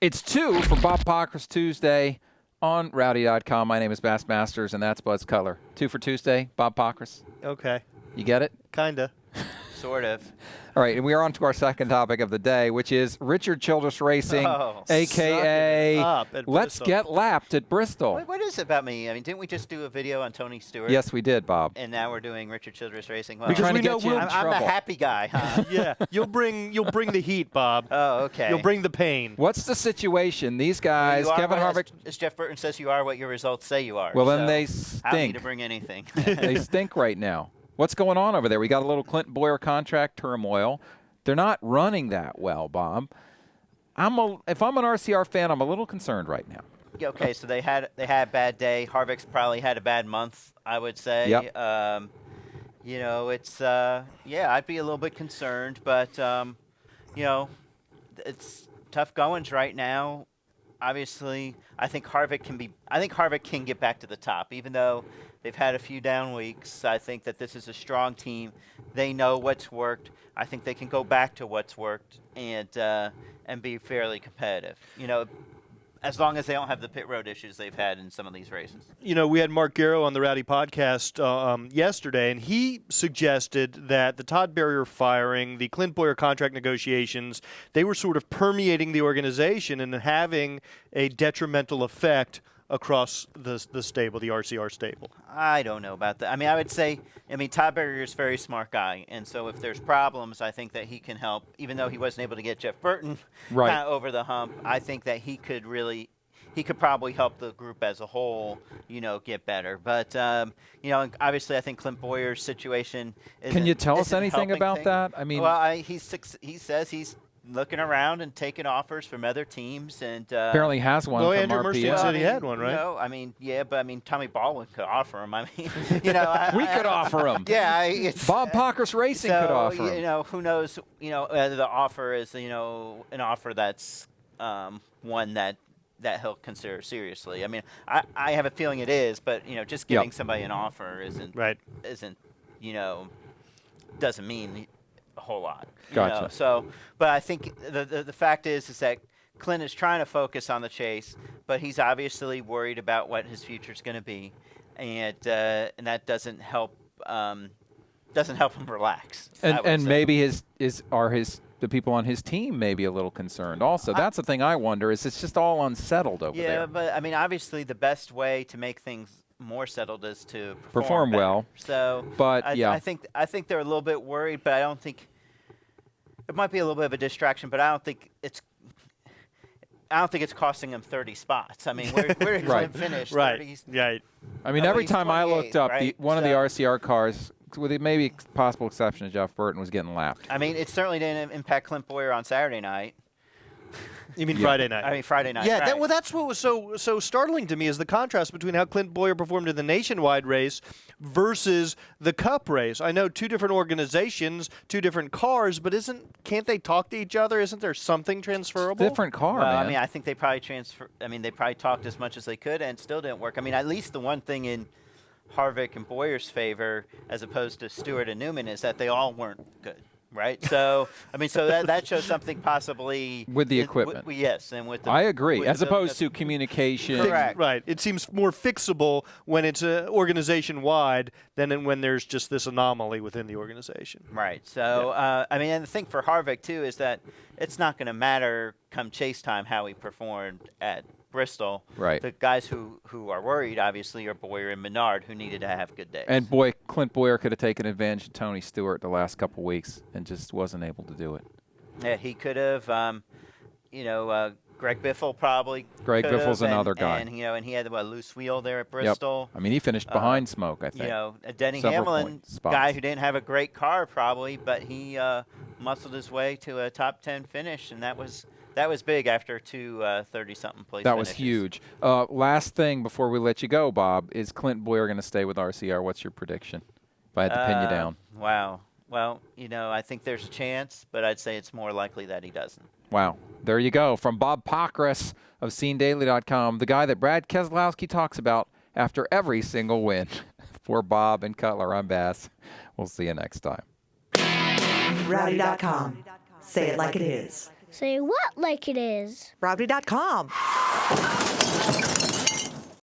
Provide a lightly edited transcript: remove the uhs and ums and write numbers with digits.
It's 2 for Bob Pockrass Tuesday on Rowdy.com. My name is Bass Masters, and that's Buzz Cutler. 2 for Tuesday, Bob Pockrass. Okay. You get it? Kinda. Sort of. All right, and we are on to our second topic of the day, which is Richard Childress Racing, a.k.a. Let's Get Lapped at Bristol. What is it about me? I mean, didn't we just do a video on Tony Stewart? Yes, we did, Bob. And now we're doing Richard Childress Racing. Well, We're trying to get you in I'm the trouble. happy guy, huh? Yeah, you'll bring the heat, Bob. Oh, okay. You'll bring the pain. What's the situation? These guys, Kevin Harvick. As Jeff Burton says, you are what your results say you are. Well, then so they I don't need stink. to bring anything. They stink right now. What's going on over there? We got a little Clinton Boyer contract turmoil. They're not running that well, Bob. If I'm an RCR fan, I'm a little concerned right now. Yeah, okay, so they had a bad day. Harvick's probably had a bad month, I would say. Yep. You know, it's I'd be a little bit concerned, but you know, it's tough goings right now. Obviously, I think Harvick can get back to the top, even though they've had a few down weeks. I think that this is a strong team. They know what's worked. I think they can go back to what's worked and be fairly competitive. You know, as long as they don't have the pit road issues they've had in some of these races. You know, we had Mark Garrow on the Rowdy podcast yesterday, and he suggested that the Todd Berrier firing, the Clint Boyer contract negotiations, they were sort of permeating the organization and having a detrimental effect across the stable, the RCR stable. I don't know about that. I mean, I would say, Todd Berrier is a very smart guy, and so if there's problems, I think that he can help. Even though he wasn't able to get Jeff Burton kind of over the hump, I think that he could probably help the group as a whole, you know, get better. But, you know, obviously I think Clint Boyer's situation isn't. Can you tell us anything helping about things. that? I mean, well, he says he's looking around and taking offers from other teams, and apparently has one well, from Andrew RPM. Murstein said he had one, right? You know, but Tommy Baldwin could offer him. I mean, you know, we could offer him. Yeah, it's Bob Pockrass Racing could offer him. You know, who knows? You know, the offer is, you know, an offer that's one that he'll consider seriously. I mean, I have a feeling it is, but you know, just giving somebody an offer isn't you know, doesn't mean a whole lot. Gotcha. You know? So, but I think the fact is that Clint is trying to focus on the chase, but he's obviously worried about what his future is going to be, and that doesn't help him relax. And maybe the people on his team may be a little concerned. Also, that's the thing I wonder is it's just all unsettled over there. Yeah, but I mean, obviously, the best way to make things more settled is to perform better. well. So, but I think they're a little bit worried, but I don't think it might be a little bit of a distraction. But I don't think it's costing them 30 spots. I mean, where did Clint finish? Right. 30s? Right. I mean, every time I looked up, right? one of the RCR cars, with maybe possible exception of Jeff Burton, was getting lapped. I mean, it certainly didn't impact Clint Boyer on Saturday night. You mean Friday night? I mean Friday night. Yeah, right. that's what was so startling to me is the contrast between how Clint Boyer performed in the nationwide race versus the Cup race. I know two different organizations, two different cars, but can't they talk to each other? Isn't there something transferable? Different car, well, man. I mean, I think they probably they probably talked as much as they could, and it still didn't work. I mean, at least the one thing in Harvick and Boyer's favor, as opposed to Stewart and Newman, is that they all weren't good. Right, so I mean, that shows something possibly with the equipment. Yes, and with the, I agree. As opposed to communication, correct. Right. It seems more fixable when it's organization wide than when there's just this anomaly within the organization. Right. So I mean, and the thing for Harvick too is that it's not going to matter come chase time how he performed at Bristol. Right. The guys who are worried, obviously, are Boyer and Menard, who needed to have good days. And Clint Boyer could have taken advantage of Tony Stewart the last couple weeks and just wasn't able to do it. Yeah, he could have. Greg Biffle probably. Greg Biffle's another guy. And he had a loose wheel there at Bristol. Yep. I mean, he finished behind Smoke, I think. You know, a Denny Several Hamlin, guy who didn't have a great car probably, but he muscled his way to a top 10 finish, and that was big after two 30-something place That finishes. was huge. Last thing before we let you go, Bob, is Clint Boyer going to stay with RCR? What's your prediction? If I had to pin you down. Wow. Well, I think there's a chance, but I'd say it's more likely that he doesn't. Wow. There you go. From Bob Pockrass of SceneDaily.com, the guy that Brad Keselowski talks about after every single win. For Bob and Cutler, I'm Bass. We'll see you next time. Rowdy.com. Say it like it is. Say what like it is? Rowdy.com.